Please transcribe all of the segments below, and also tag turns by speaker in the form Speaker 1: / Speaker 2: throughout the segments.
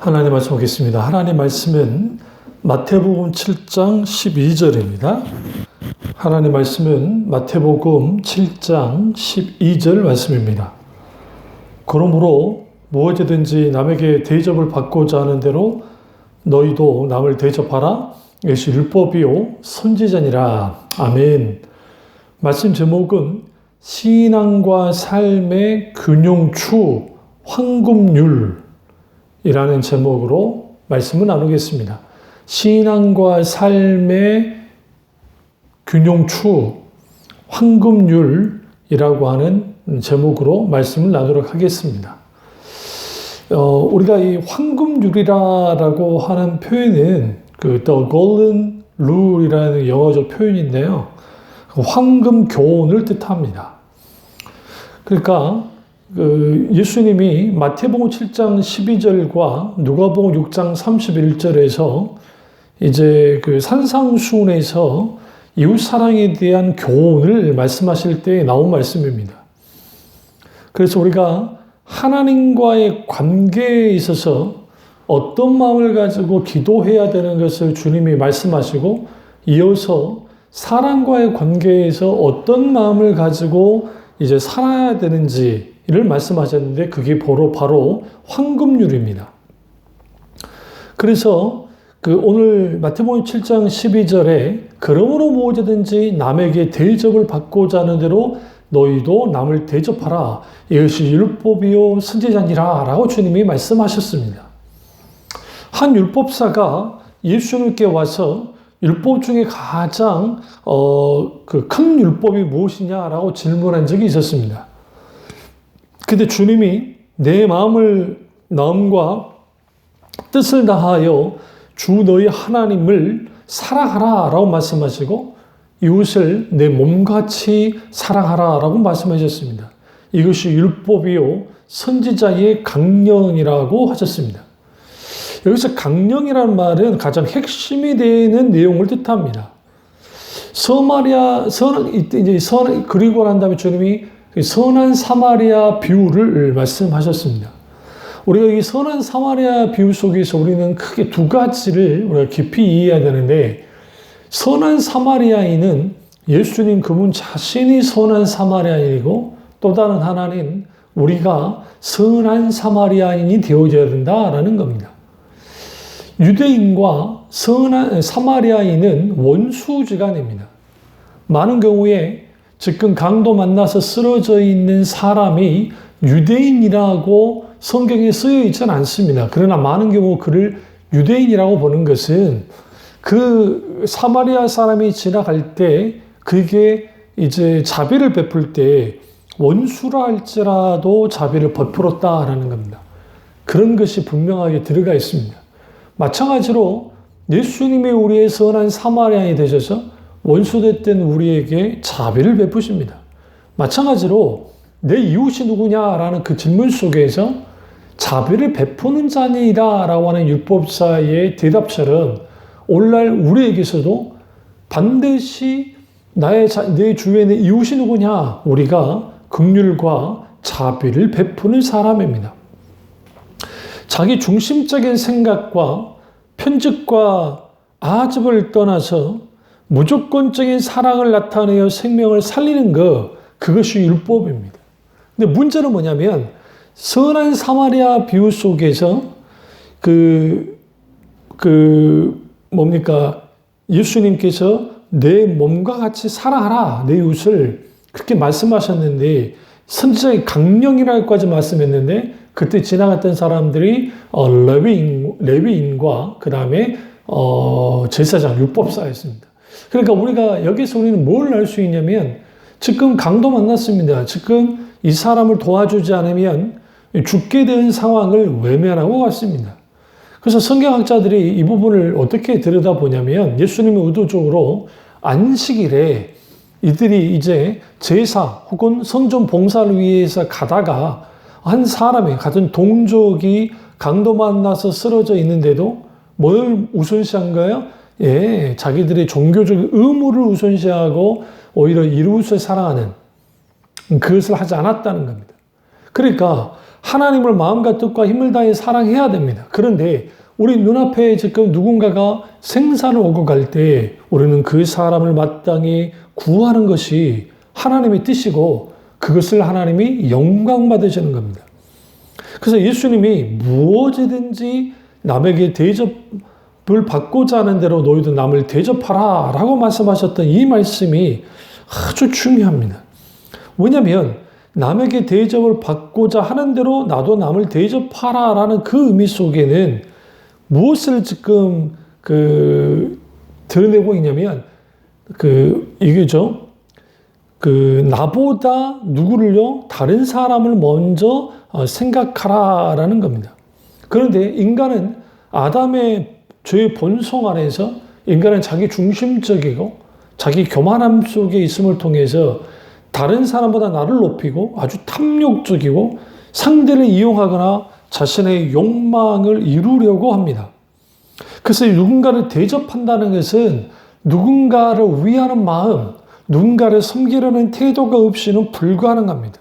Speaker 1: 하나님 말씀 보겠습니다. 하나님 말씀은 마태복음 7장 12절입니다. 하나님 말씀은 마태복음 7장 12절 말씀입니다. 그러므로 무엇이든지 남에게 대접을 받고자 하는 대로 너희도 남을 대접하라. 이것이 율법이요 선지자니라. 아멘. 말씀 제목은 신앙과 삶의 균형추 황금률 이라는 제목으로 말씀을 나누겠습니다. 신앙과 삶의 균형추 황금률이라고 하는 제목으로 말씀을 나누도록 하겠습니다. 우리가 이 황금률이라고 하는 표현은 The Golden Rule이라는 영어적 표현인데요. 황금 교훈을 뜻합니다. 그러니까 예수님이 마태복음 7장 12절과 누가복음 6장 31절에서 이제 산상수훈에서 이웃사랑에 대한 교훈을 말씀하실 때 나온 말씀입니다. 그래서 우리가 하나님과의 관계에 있어서 어떤 마음을 가지고 기도해야 되는 것을 주님이 말씀하시고 이어서 사람과의 관계에서 어떤 마음을 가지고 이제 살아야 되는지를 말씀하셨는데 그게 바로 황금률입니다. 그래서 오늘 마태복음 7장 12절에 그러므로 무엇이든지 남에게 대접을 받고자 하는 대로 너희도 남을 대접하라. 이것이 율법이요 선지자니라 라고 주님이 말씀하셨습니다. 한 율법사가 예수님께 와서 율법 중에 가장 큰 율법이 무엇이냐라고 질문한 적이 있었습니다. 근데 주님이 내 마음과 뜻을 다하여 주 너희 하나님을 사랑하라 라고 말씀하시고 이웃을 내 몸같이 사랑하라 라고 말씀하셨습니다. 이것이 율법이요 선지자의 강령이라고 하셨습니다. 여기서 강령이라는 말은 가장 핵심이 되는 내용을 뜻합니다. 그리고 난 다음에 주님이 선한 사마리아 비유를 말씀하셨습니다. 우리가 이 선한 사마리아 비유 속에서 우리는 크게 두 가지를 우리가 깊이 이해해야 되는데, 선한 사마리아인은 예수님 그분 자신이 선한 사마리아인이고 또 다른 하나는 우리가 선한 사마리아인이 되어져야 된다라는 겁니다. 유대인과 선한 사마리아인은 원수지간입니다. 많은 경우에 지금 강도 만나서 쓰러져 있는 사람이 유대인이라고 성경에 쓰여 있지는 않습니다. 그러나 많은 경우 그를 유대인이라고 보는 것은 그 사마리아 사람이 지나갈 때 그게 이제 자비를 베풀 때 원수라 할지라도 자비를 베풀었다라는 겁니다. 그런 것이 분명하게 들어가 있습니다. 마찬가지로 예수님이 우리의 선한 사마리아인이 되셔서 원수됐던 우리에게 자비를 베푸십니다. 마찬가지로 내 이웃이 누구냐라는 그 질문 속에서 자비를 베푸는 자니라 라고 하는 율법사의 대답처럼 오늘날 우리에게서도 반드시 내 주위에 내 이웃이 누구냐? 우리가 긍휼과 자비를 베푸는 사람입니다. 자기 중심적인 생각과 편집과 아집을 떠나서 무조건적인 사랑을 나타내어 생명을 살리는 그것이 율법입니다. 근데 문제는 뭐냐면 선한 사마리아 비유 속에서 예수님께서 내 몸과 같이 사랑하라 내 이웃을 그렇게 말씀하셨는데 선지자의 강령이라고까지 말씀했는데 그때 지나갔던 사람들이 레위인과 그 다음에 제사장 율법사였습니다. 그러니까 우리가 여기서 우리는 뭘 알 수 있냐면 지금 강도 만났습니다. 지금 이 사람을 도와주지 않으면 죽게 된 상황을 외면하고 갔습니다. 그래서 성경학자들이 이 부분을 어떻게 들여다보냐면 예수님이 의도적으로 안식일에 이들이 이제 제사 혹은 성전 봉사를 위해서 가다가 한 사람이 같은 동족이 강도 만나서 쓰러져 있는데도 뭘 우선시한 거예요? 자기들의 종교적 의무를 우선시하고 오히려 이웃을 사랑하는 그것을 하지 않았다는 겁니다. 그러니까 하나님을 마음과 뜻과 힘을 다해 사랑해야 됩니다. 그런데 우리 눈앞에 지금 누군가가 생사를 오고 갈 때 우리는 그 사람을 마땅히 구하는 것이 하나님의 뜻이고 그것을 하나님이 영광 받으시는 겁니다. 그래서 예수님이 무엇이든지 남에게 대접을 받고자 하는 대로 너희도 남을 대접하라 라고 말씀하셨던 이 말씀이 아주 중요합니다. 왜냐하면 남에게 대접을 받고자 하는 대로 나도 남을 대접하라 라는 그 의미 속에는 무엇을 지금 드러내고 있냐면 이거죠. 나보다 누구를요? 다른 사람을 먼저 생각하라라는 겁니다. 그런데 인간은 아담의 죄의 본성 안에서 인간은 자기 중심적이고 자기 교만함 속에 있음을 통해서 다른 사람보다 나를 높이고 아주 탐욕적이고 상대를 이용하거나 자신의 욕망을 이루려고 합니다. 그래서 누군가를 대접한다는 것은 누군가를 위하는 마음, 누군가를 섬기려는 태도가 없이는 불가능합니다.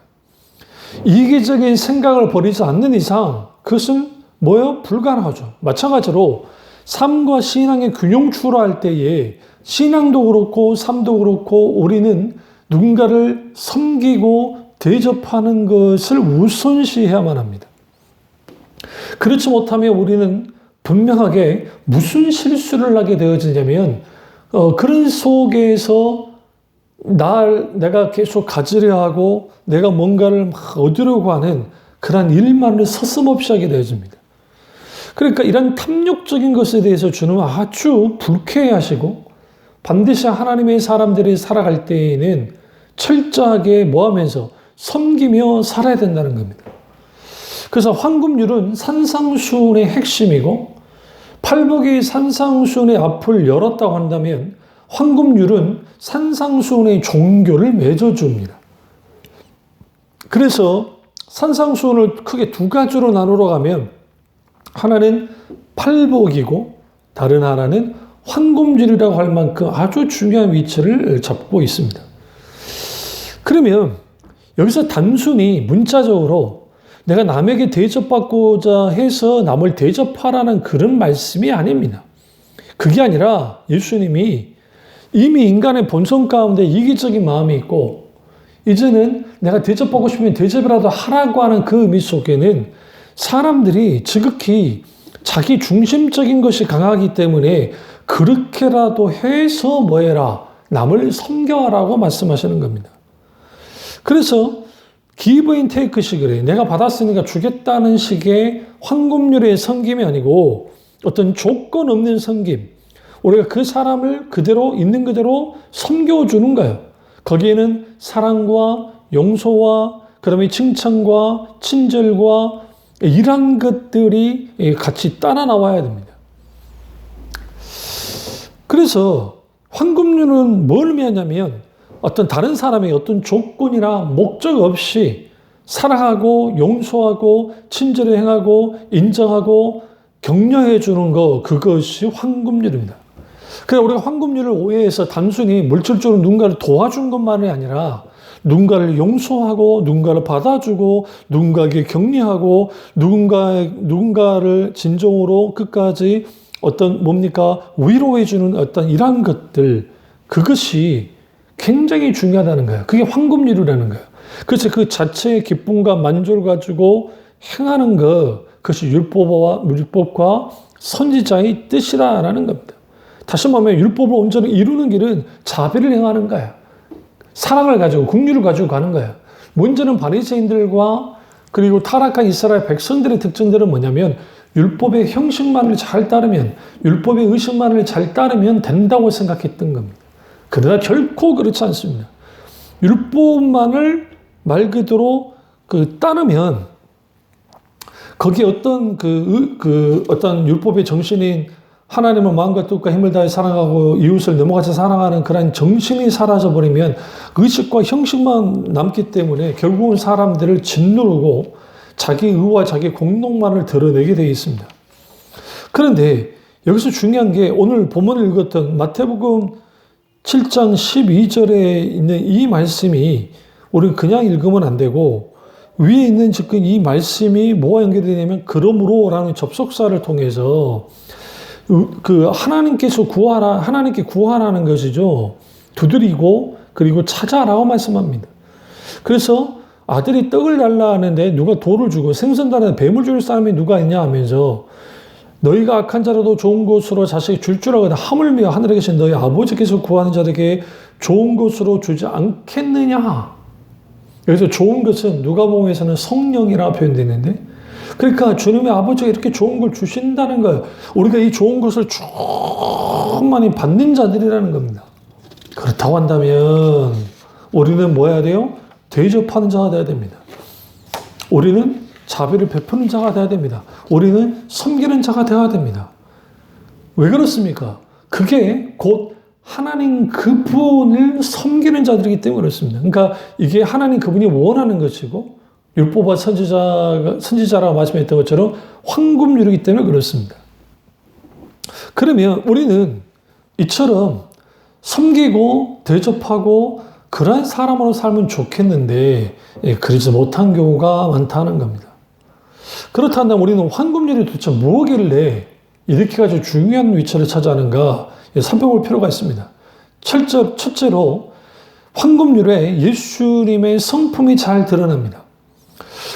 Speaker 1: 이기적인 생각을 버리지 않는 이상 그것은 뭐예요? 불가능하죠. 마찬가지로 삶과 신앙의 균형 추구할 때에 신앙도 그렇고 삶도 그렇고 우리는 누군가를 섬기고 대접하는 것을 우선시해야만 합니다. 그렇지 못하면 우리는 분명하게 무슨 실수를 하게 되어지냐면 그런 속에서 내가 계속 가지려 하고 내가 뭔가를 막 얻으려고 하는 그런 일만을 서슴없이 하게 되어집니다. 그러니까 이런 탐욕적인 것에 대해서 주님은 아주 불쾌해하시고 반드시 하나님의 사람들이 살아갈 때에는 철저하게 뭐하면서 섬기며 살아야 된다는 겁니다. 그래서 황금률은 산상수훈의 핵심이고 팔복이 산상수훈의 앞을 열었다고 한다면 황금률은 산상수훈의 종교를 맺어줍니다. 그래서 산상수훈을 크게 두 가지로 나누러 가면 하나는 팔복이고 다른 하나는 황금줄이라고 할 만큼 아주 중요한 위치를 잡고 있습니다. 그러면 여기서 단순히 문자적으로 내가 남에게 대접받고자 해서 남을 대접하라는 그런 말씀이 아닙니다. 그게 아니라 예수님이 이미 인간의 본성 가운데 이기적인 마음이 있고 이제는 내가 대접받고 싶으면 대접이라도 하라고 하는 그 의미 속에는 사람들이 지극히 자기 중심적인 것이 강하기 때문에 그렇게라도 해서 뭐해라? 남을 섬겨라고 말씀하시는 겁니다. 그래서 give and take 식이래요. 내가 받았으니까 주겠다는 식의 황금률의 섬김이 아니고 어떤 조건 없는 섬김. 우리가 그 사람을 그대로 있는 그대로 섬겨주는 거예요. 거기에는 사랑과 용서와 그다음에 칭찬과 친절과 이런 것들이 같이 따라 나와야 됩니다. 그래서 황금률은 뭘 의미하냐면 어떤 다른 사람의 어떤 조건이나 목적 없이 사랑하고 용서하고 친절히 행하고 인정하고 격려해 주는 거 그것이 황금률입니다. 그래서 우리가 황금률을 오해해서 단순히 물질적으로 누군가를 도와준 것만이 아니라 누군가를 용서하고 누군가를 받아주고 누군가에게 격려하고 누군가를 진정으로 끝까지 어떤 위로해주는 어떤 이러한 것들 그것이 굉장히 중요하다는 거예요. 그게 황금률이라는 거예요. 그래서 그 자체의 기쁨과 만족을 가지고 행하는 것 그것이 율법과 선지자의 뜻이라는 겁니다. 다시 말하면 율법을 온전히 이루는 길은 자비를 행하는 거예요. 사랑을 가지고 긍휼을 가지고 가는 거예요. 문제는 바리새인들과 그리고 타락한 이스라엘 백성들의 특징들은 뭐냐면 율법의 형식만을 잘 따르면 율법의 의식만을 잘 따르면 된다고 생각했던 겁니다. 그러나 결코 그렇지 않습니다. 율법만을 말 그대로 따르면 거기에 어떤 어떤 율법의 정신인 하나님을 마음과 뜻과 힘을 다해 사랑하고 이웃을 넘어같이 사랑하는 그런 정신이 사라져버리면 의식과 형식만 남기 때문에 결국은 사람들을 짓누르고 자기 의와 자기 공동만을 드러내게 되어 있습니다. 그런데 여기서 중요한 게 오늘 본문을 읽었던 마태복음 7장 12절에 있는 이 말씀이 우리는 그냥 읽으면 안 되고 위에 있는 지금 이 말씀이 뭐가 연결이 되냐면 그러므로라는 접속사를 통해서 그 하나님께 구하라는 것이죠. 두드리고 그리고 찾아라고 말씀합니다. 그래서 아들이 떡을 달라 하는데 누가 돌을 주고 생선 달라는 뱀을 줄 사람이 누가 있냐 하면서 너희가 악한 자라도 좋은 것으로 자식이 줄 줄 알거든 하물며 하늘에 계신 너희 아버지께서 구하는 자들에게 좋은 것으로 주지 않겠느냐. 여기서 좋은 것은 누가복음에서는 성령이라고 표현되는데 그러니까 주님의 아버지가 이렇게 좋은 걸 주신다는 거예요. 우리가 이 좋은 것을 충만히 받는 자들이라는 겁니다. 그렇다고 한다면 우리는 뭐 해야 돼요? 대접하는 자가 돼야 됩니다. 우리는 자비를 베푸는 자가 돼야 됩니다. 우리는 섬기는 자가 되어야 됩니다. 왜 그렇습니까? 그게 곧 하나님 그분을 섬기는 자들이기 때문에 그렇습니다. 그러니까 이게 하나님 그분이 원하는 것이고 율법과 선지자라고 말씀했던 것처럼 황금률이기 때문에 그렇습니다. 그러면 우리는 이처럼 섬기고 대접하고 그러한 사람으로 살면 좋겠는데 그러지 못한 경우가 많다는 겁니다. 그렇다면 우리는 황금률이 도대체 무엇길래 이렇게까지 중요한 위치를 차지하는가 살펴볼 필요가 있습니다. 첫째로 황금률에 예수님의 성품이 잘 드러납니다.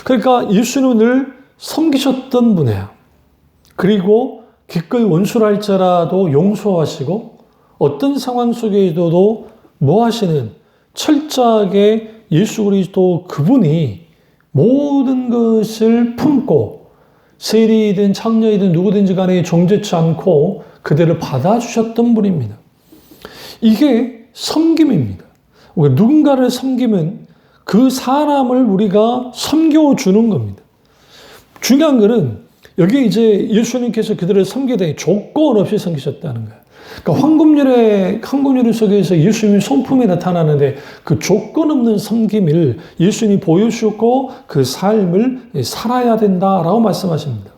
Speaker 1: 그러니까 예수님은 늘 섬기셨던 분이에요. 그리고 기꺼이 원수를 할지라도 용서하시고 어떤 상황 속에서도 뭐 하시는 철저하게 예수 그리스도 그분이 모든 것을 품고 세리이든 창녀이든 누구든지 간에 정죄치 않고 그들을 받아주셨던 분입니다. 이게 섬김입니다. 누군가를 섬기면 그 사람을 우리가 섬겨주는 겁니다. 중요한 것은 여기 이제 예수님께서 그들을 섬기되 조건 없이 섬기셨다는 거예요. 그러니까 황금률의 속에서 예수님의 성품이 나타나는데 그 조건 없는 섬김을 예수님이 보여주셨고 그 삶을 살아야 된다라고 말씀하십니다.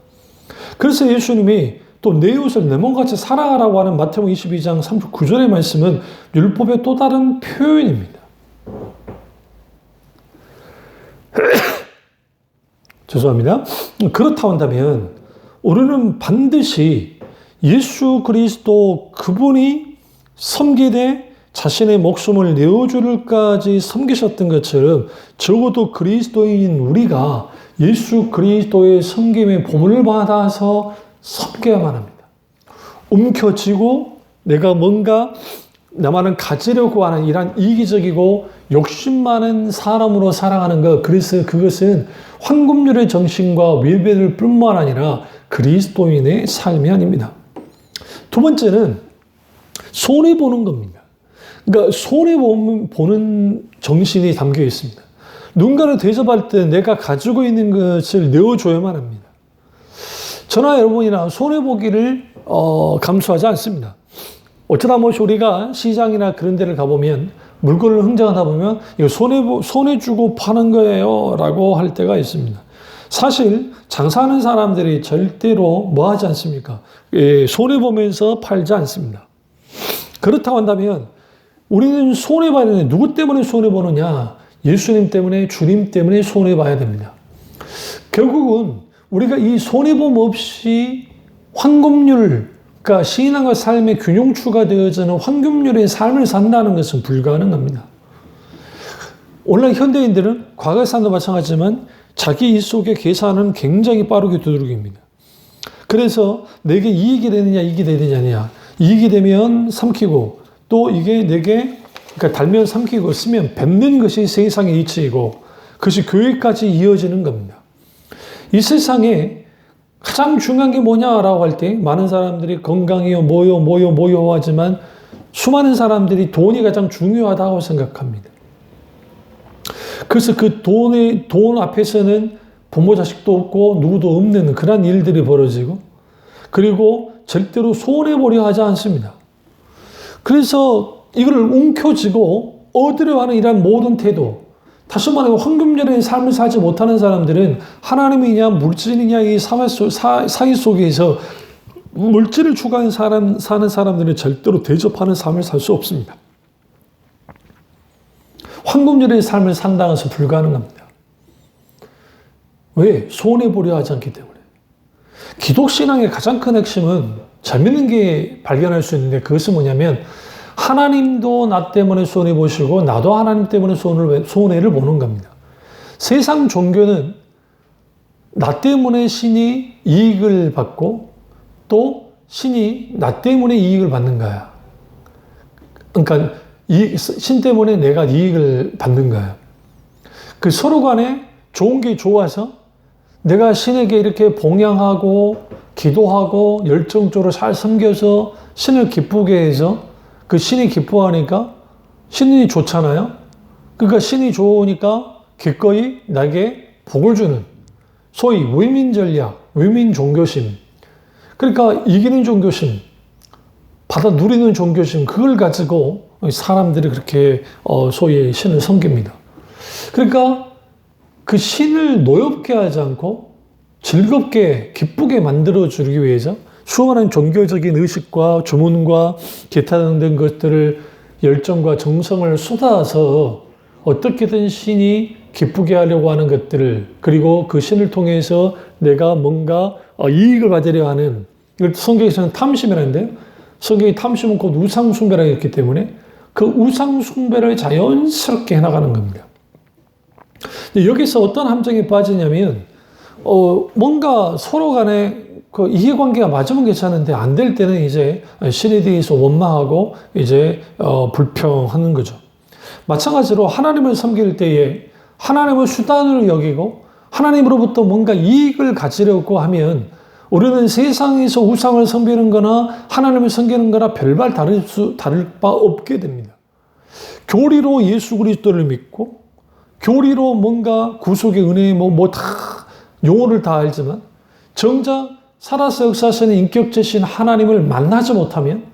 Speaker 1: 그래서 예수님이 또 내 이웃을 내 몸같이 사랑하라고 하는 마태복음 22장 39절의 말씀은 율법의 또 다른 표현입니다. 죄송합니다. 그렇다고 한다면 우리는 반드시 예수 그리스도 그분이 섬기되 자신의 목숨을 내어주를까지 섬기셨던 것처럼 적어도 그리스도인 우리가 예수 그리스도의 섬김의 보물을 받아서 섬겨야만 합니다. 움켜쥐고 내가 뭔가 나만은 가지려고 하는 이런 이기적이고 욕심 많은 사람으로 살아가는 것, 그래서 그것은 황금률의 정신과 외배를 뿐만 아니라 그리스도인의 삶이 아닙니다. 두 번째는 손해보는 겁니다. 그러니까 손해보는 정신이 담겨 있습니다. 누군가를 대접할 때 내가 가지고 있는 것을 내어줘야만 합니다. 저나 여러분이나 손해보기를 감수하지 않습니다. 어쩌다 보면 우리가 시장이나 그런 데를 가보면 물건을 흥정하다 보면 이거 손해 주고 파는 거예요 라고 할 때가 있습니다. 사실 장사하는 사람들이 절대로 뭐 하지 않습니까? 손해보면서 팔지 않습니다. 그렇다고 한다면 우리는 손해봐야 되는데 누구 때문에 손해보느냐? 예수님 때문에, 주님 때문에 손해봐야 됩니다. 결국은 우리가 이 손해봄 없이 황금률, 그러니까 신앙과 삶의 균형추가 되어지는 황금률의 삶을 산다는 것은 불가능합니다. 오늘날 현대인들은 과거의 삶도 마찬가지지만 자기 일 속의 계산은 굉장히 빠르게 두드러깁니다. 그래서 내게 이익이 되느냐, 이익이 되느냐, 이익이 되면 삼키고 또 이게 내게 그러니까 달면 삼키고 쓰면 뱉는 것이 세상의 이치이고 그것이 교회까지 이어지는 겁니다. 이 세상에 가장 중요한 게 뭐냐라고 할 때 많은 사람들이 건강이요, 뭐요 하지만 수많은 사람들이 돈이 가장 중요하다고 생각합니다. 그래서 그 돈 앞에서는 부모 자식도 없고 누구도 없는 그런 일들이 벌어지고 그리고 절대로 손해보려 하지 않습니다. 그래서 이거를 움켜쥐고 얻으려 하는 이런 모든 태도, 다시 말해 황금률의 삶을 살지 못하는 사람들은 하나님이냐 물질이냐 이 사회 속에서 물질을 추구하는 사는 사람들은 절대로 대접하는 삶을 살 수 없습니다. 황금률의 삶을 산다는 것은 불가능합니다. 왜? 손해보려 하지 않기 때문에. 기독신앙의 가장 큰 핵심은 재밌는 게 발견할 수 있는데 그것은 뭐냐면 하나님도 나 때문에 손해보시고 나도 하나님 때문에 손해를 보는 겁니다. 세상 종교는 나 때문에 신이 이익을 받고 또 신이 나 때문에 이익을 받는 거야. 그러니까 신 때문에 내가 이익을 받는 거야. 그 서로 간에 좋은 게 좋아서 내가 신에게 이렇게 봉양하고 기도하고 열정적으로 잘 섬겨서 신을 기쁘게 해서 그 신이 기뻐하니까 신이 좋잖아요. 그러니까 신이 좋으니까 기꺼이 나에게 복을 주는 소위 위민 전략, 위민 종교심. 그러니까 이기는 종교심, 받아 누리는 종교심, 그걸 가지고 사람들이 그렇게 소위 신을 섬깁니다. 그러니까 그 신을 노엽게 하지 않고 즐겁게 기쁘게 만들어주기 위해서 수많은 종교적인 의식과 주문과 기타 등등 것들을 열정과 정성을 쏟아서 어떻게든 신이 기쁘게 하려고 하는 것들을, 그리고 그 신을 통해서 내가 뭔가 이익을 받으려 하는, 이걸 성경에서는 탐심이라는데요. 성경이 탐심은 곧 우상숭배라고 했기 때문에 그 우상숭배를 자연스럽게 해나가는 겁니다. 여기서 어떤 함정에 빠지냐면 뭔가 서로 간에 그 이해관계가 맞으면 괜찮은데 안 될 때는 이제 신에 대해서 원망하고 이제 불평하는 거죠. 마찬가지로 하나님을 섬길 때에 하나님을 수단으로 여기고 하나님으로부터 뭔가 이익을 가지려고 하면 우리는 세상에서 우상을 섬기는 거나 하나님을 섬기는 거나 별반 다를 바 없게 됩니다. 교리로 예수 그리스도를 믿고 교리로 뭔가 구속의 은혜의 다 용어를 다 알지만 정작 살아서 역사하시는 인격체신 하나님을 만나지 못하면,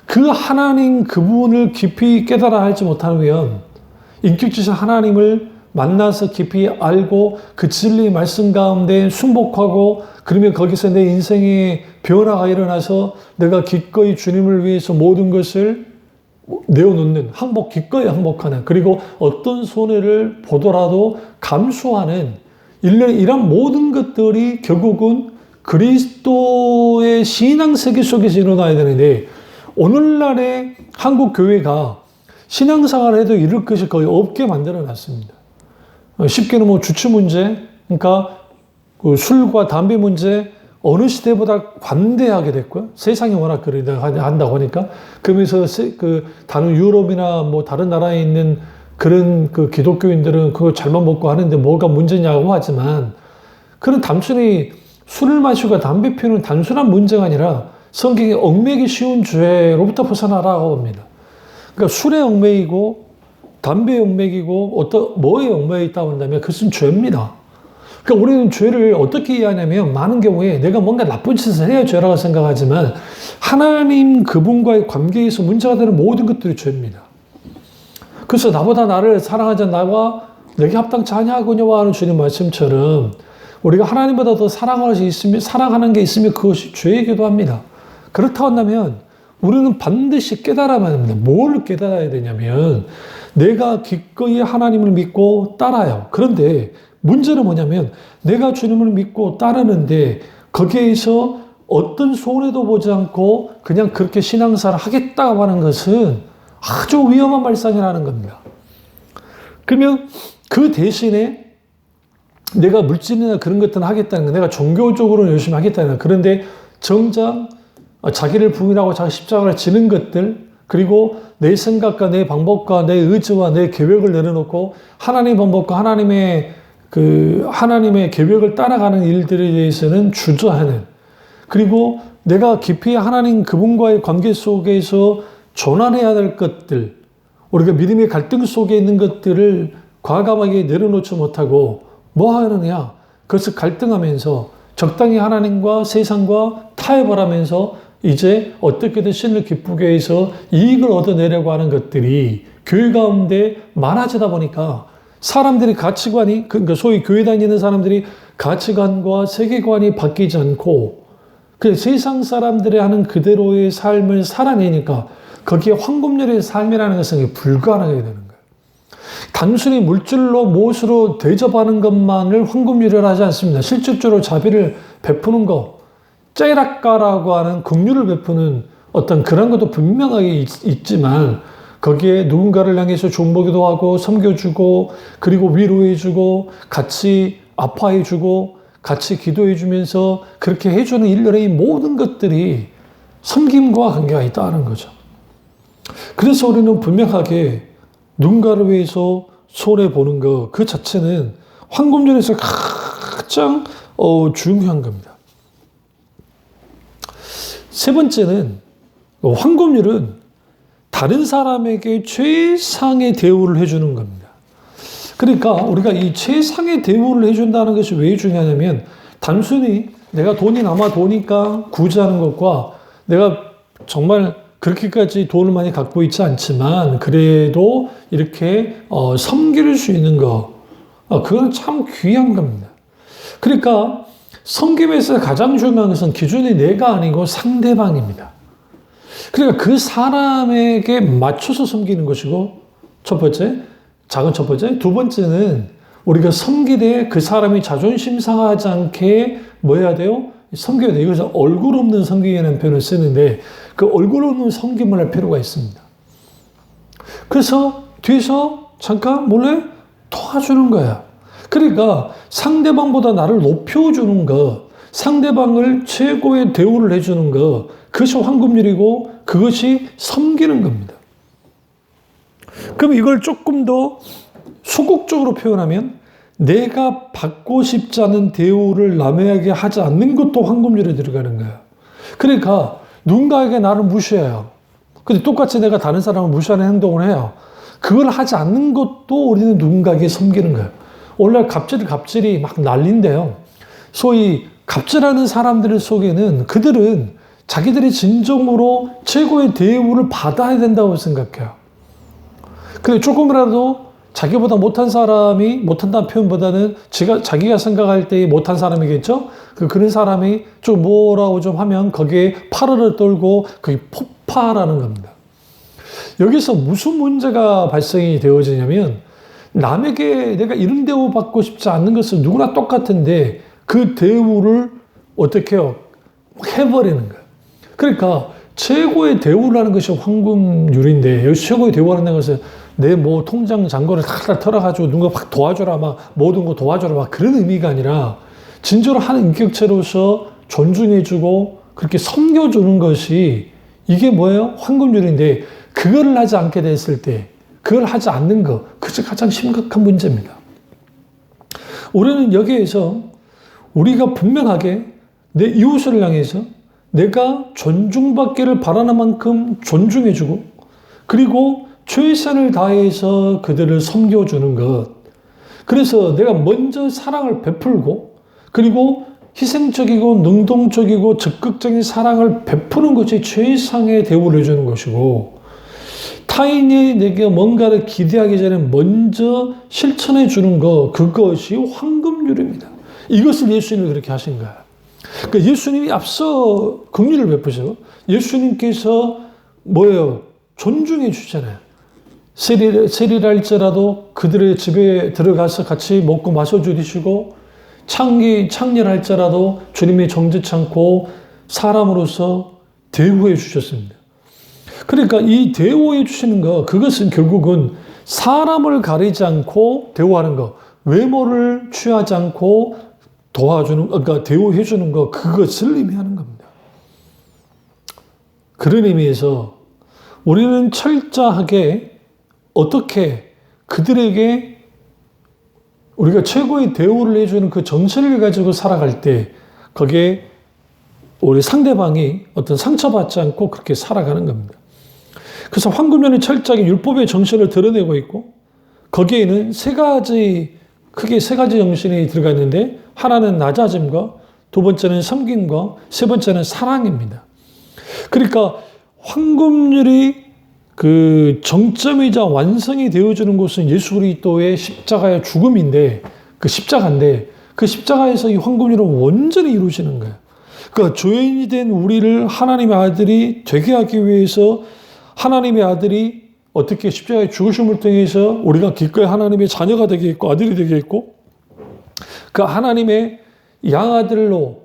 Speaker 1: 그 하나님 그분을 깊이 깨달아 알지 못하면, 인격체신 하나님을 만나서 깊이 알고 그 진리의 말씀 가운데 순복하고 그러면 거기서 내 인생의 변화가 일어나서 내가 기꺼이 주님을 위해서 모든 것을 내어놓는, 기꺼이 항복하는, 그리고 어떤 손해를 보더라도 감수하는 이런 모든 것들이 결국은 그리스도의 신앙 세계 속에서 일어나야 되는데, 오늘날의 한국 교회가 신앙생활을 해도 이럴 것이 거의 없게 만들어 놨습니다. 쉽게는 주치 문제, 그러니까 그 술과 담배 문제, 어느 시대보다 관대하게 됐고요. 세상이 워낙 한다고 하니까. 그러면서 다른 유럽이나 다른 나라에 있는 그런 그 기독교인들은 그거 잘못 먹고 하는데 뭐가 문제냐고 하지만, 그런 단순히 술을 마시고 담배 피우는 단순한 문제가 아니라 성경에 얽매기 쉬운 죄로부터 벗어나라고 합니다. 그러니까 술에 얽매이고 담배에 얽매이고 뭐에 얽매여 있다고 한다면 그것은 죄입니다. 그러니까 우리는 죄를 어떻게 이해하냐면 많은 경우에 내가 뭔가 나쁜 짓을 해야 죄라고 생각하지만 하나님 그분과의 관계에서 문제가 되는 모든 것들이 죄입니다. 그래서 나보다 나를 사랑하지 나와 내게 합당치 아니하거니와 하는 주님 말씀처럼 우리가 하나님보다 더 사랑하는 게 있으면 그것이 죄이기도 합니다. 그렇다고 한다면 우리는 반드시 깨달아야 합니다. 뭘 깨달아야 되냐면 내가 기꺼이 하나님을 믿고 따라요. 그런데 문제는 뭐냐면 내가 주님을 믿고 따르는데 거기에서 어떤 손해도 보지 않고 그냥 그렇게 신앙생활을 하겠다고 하는 것은 아주 위험한 발상이라는 겁니다. 그러면 그 대신에 내가 물질이나 그런 것들은 하겠다는 거, 내가 종교적으로는 열심히 하겠다는 거. 그런데 정작 자기를 부인하고 자기 십자가를 지는 것들, 그리고 내 생각과 내 방법과 내 의지와 내 계획을 내려놓고 하나님의 방법과 하나님의 계획을 따라가는 일들에 대해서는 주저하는, 그리고 내가 깊이 하나님 그분과의 관계 속에서 전환해야 될 것들, 우리가 믿음의 갈등 속에 있는 것들을 과감하게 내려놓지 못하고 뭐 하느냐? 그것을 갈등하면서 적당히 하나님과 세상과 타협을 하면서 이제 어떻게든 신을 기쁘게 해서 이익을 얻어내려고 하는 것들이 교회 가운데 많아지다 보니까 사람들이 가치관이, 그러니까 소위 교회 다니는 사람들이 가치관과 세계관이 바뀌지 않고 그 세상 사람들이 하는 그대로의 삶을 살아내니까 거기에 황금률의 삶이라는 것은 불가능하게 되는 거예요. 단순히 물질로 무엇으로 대접하는 것만을 황금률이라 하지 않습니다. 실질적으로 자비를 베푸는 것, 째라까라고 하는 긍휼을 베푸는 어떤 그런 것도 분명하게 있지만 거기에 누군가를 향해서 존보기도 하고 섬겨주고 그리고 위로해주고 같이 아파해주고 같이 기도해주면서 그렇게 해주는 일련의 모든 것들이 섬김과 관계가 있다는 거죠. 그래서 우리는 분명하게 누군가를 위해서 손해보는 것 그 자체는 황금률에서 가장 중요한 겁니다. 세 번째는 황금률은 다른 사람에게 최상의 대우를 해주는 겁니다. 그러니까 우리가 이 최상의 대우를 해준다는 것이 왜 중요하냐면 단순히 내가 돈이 남아 도니까 구제하는 것과 내가 정말 그렇게까지 돈을 많이 갖고 있지 않지만 그래도 이렇게 섬길 수 있는 거 그건 참 귀한 겁니다. 그러니까 섬김에서 가장 중요한 것은 기준이 내가 아니고 상대방입니다. 그러니까 그 사람에게 맞춰서 섬기는 것이고 첫 번째, 작은 첫 번째. 두 번째는 우리가 섬기되 그 사람이 자존심 상하지 않게 뭐 해야 돼요? 섬겨야 돼요. 그래서 얼굴 없는 섬기기라는 표현을 쓰는데 그 얼굴 없는 섬김을 할 필요가 있습니다. 그래서 뒤에서 잠깐 몰래 도와주는 거야. 그러니까 상대방보다 나를 높여주는 것, 상대방을 최고의 대우를 해주는 것, 그것이 황금률이고 그것이 섬기는 겁니다. 그럼 이걸 조금 더 소극적으로 표현하면 내가 받고 싶지 않은 대우를 남에게 하지 않는 것도 황금률에 들어가는 거야. 그러니까 누군가에게 나를 무시해요. 근데 똑같이 내가 다른 사람을 무시하는 행동을 해요. 그걸 하지 않는 것도 우리는 누군가에게 섬기는 거예요. 오늘날 갑질이 막 난리인데요. 소위 갑질하는 사람들 속에는 그들은 자기들이 진정으로 최고의 대우를 받아야 된다고 생각해요. 근데 조금이라도 자기보다 못한 사람이, 못한다는 표현보다는 자기가 생각할 때 못한 사람이겠죠? 그런 사람이 좀 뭐라고 좀 하면 거기에 파르르 떨고 그게 폭파라는 겁니다. 여기서 무슨 문제가 발생이 되어지냐면 남에게 내가 이런 대우 받고 싶지 않는 것은 누구나 똑같은데 그 대우를 어떻게 해요? 해버리는 거예요. 그러니까 최고의 대우를 하는 것이 황금률인데 여기 최고의 대우하는 것은 내 뭐 통장 잔고를 다 털어가지고 누가 막 도와줘라 막 모든 거 도와줘라 막 그런 의미가 아니라 진짜로 한 인격체로서 존중해주고 그렇게 섬겨주는 것이 이게 뭐예요? 황금률인데 그거를 하지 않게 됐을 때 그걸 하지 않는 것 그것이 가장 심각한 문제입니다. 우리는 여기에서 우리가 분명하게 내 이웃을 향해서 내가 존중받기를 바라는 만큼 존중해주고 그리고 최선을 다해서 그들을 섬겨주는 것. 그래서 내가 먼저 사랑을 베풀고 그리고 희생적이고 능동적이고 적극적인 사랑을 베푸는 것이 최상의 대우를 해주는 것이고 타인이 내게 뭔가를 기대하기 전에 먼저 실천해 주는 것 그것이 황금률입니다. 이것을 예수님이 그렇게 하신 거예요. 그러니까 예수님이 앞서 긍휼을 베푸시고 예수님께서 뭐예요? 존중해 주잖아요. 세리랄지라도 그들의 집에 들어가서 같이 먹고 마셔 주시고 창렬할지라도 주님이 정죄치 않고 사람으로서 대우해 주셨습니다. 그러니까 이 대우해 주시는 것 그것은 결국은 사람을 가리지 않고 대우하는 것 외모를 취하지 않고 도와주는 그러니까 대우해 주는 것 그것을 의미하는 겁니다. 그런 의미에서 우리는 철저하게 어떻게 그들에게 우리가 최고의 대우를 해주는 그 정신을 가지고 살아갈 때 거기에 우리 상대방이 어떤 상처받지 않고 그렇게 살아가는 겁니다. 그래서 황금률은 철저하게 율법의 정신을 드러내고 있고 거기에는 크게 세 가지 정신이 들어가 있는데 하나는 낮아짐과 두 번째는 섬김과 세 번째는 사랑입니다. 그러니까 황금률이 그 정점이자 완성이 되어주는 것은 예수 그리스도의 십자가의 죽음인데 그 십자가인데 그 십자가에서 이 황금률은 온전히 이루어지는 거예요. 그러니까 죄인이 된 우리를 하나님의 아들이 되게 하기 위해서 하나님의 아들이 어떻게 십자가의 죽으심을 통해서 우리가 기꺼이 하나님의 자녀가 되겠고 아들이 되겠고 그 하나님의 양아들로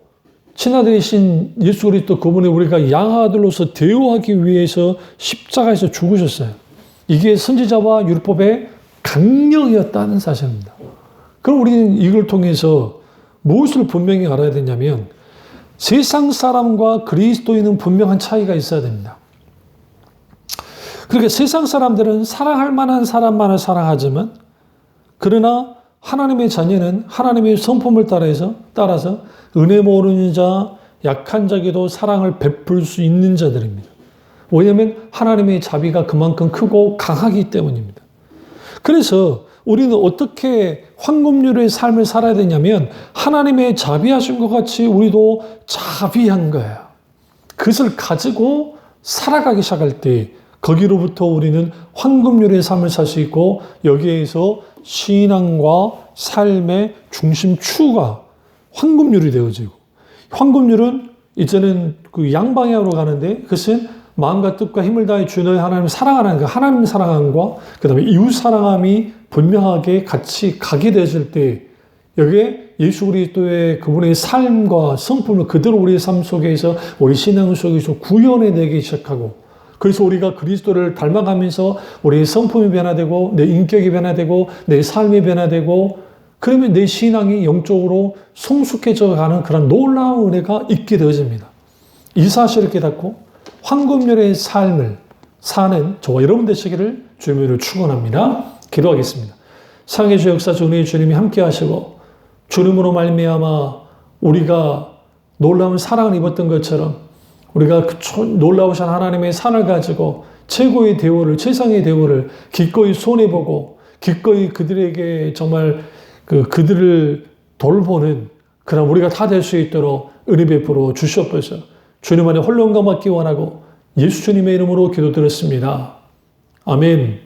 Speaker 1: 친아들이신 예수 그리스도 그분을 우리가 양아들로서 대우하기 위해서 십자가에서 죽으셨어요. 이게 선지자와 율법의 강령이었다는 사실입니다. 그럼 우리는 이걸 통해서 무엇을 분명히 알아야 되냐면 세상 사람과 그리스도인은 분명한 차이가 있어야 됩니다. 그러니까 세상 사람들은 사랑할 만한 사람만을 사랑하지만 그러나 하나님의 자녀는 하나님의 성품을 따라서 은혜 모르는 자, 약한 자에게도 사랑을 베풀 수 있는 자들입니다. 왜냐하면 하나님의 자비가 그만큼 크고 강하기 때문입니다. 그래서 우리는 어떻게 황금률의 삶을 살아야 되냐면 하나님의 자비하신 것 같이 우리도 자비한 거예요. 그것을 가지고 살아가기 시작할 때 거기로부터 우리는 황금률의 삶을 살 수 있고 여기에서 신앙과 삶의 중심추가 황금률이 되어지고 황금률은 이제는 그 양방향으로 가는데 그것은 마음과 뜻과 힘을 다해 주 너의 하나님을 사랑하는 그 하나님 사랑함과 그 다음에 이웃 사랑함이 분명하게 같이 가게 되었을 때 여기에 예수 그리스도의 그분의 삶과 성품을 그대로 우리의 삶 속에서 우리 신앙 속에서 구현해내기 시작하고 그래서 우리가 그리스도를 닮아가면서 우리의 성품이 변화되고 내 인격이 변화되고 내 삶이 변화되고 그러면 내 신앙이 영적으로 성숙해져 가는 그런 놀라운 은혜가 있게 되어집니다. 이 사실을 깨닫고 황금률의 삶을 사는 저와 여러분 되시기를 주님으로 축원합니다. 기도하겠습니다. 사랑의 주 역사주 은혜의 주님이 함께 하시고 주님으로 말미암아 우리가 놀라운 사랑을 입었던 것처럼 우리가 그 놀라우신 하나님의 산을 가지고 최고의 대우를 최상의 대우를 기꺼이 손해보고 기꺼이 그들에게 정말 그들을 돌보는 그런 우리가 다 될 수 있도록 은혜 베풀어 주시옵소서. 주님 안에 홀로 영광 받기 원하고 예수 주님의 이름으로 기도드렸습니다. 아멘.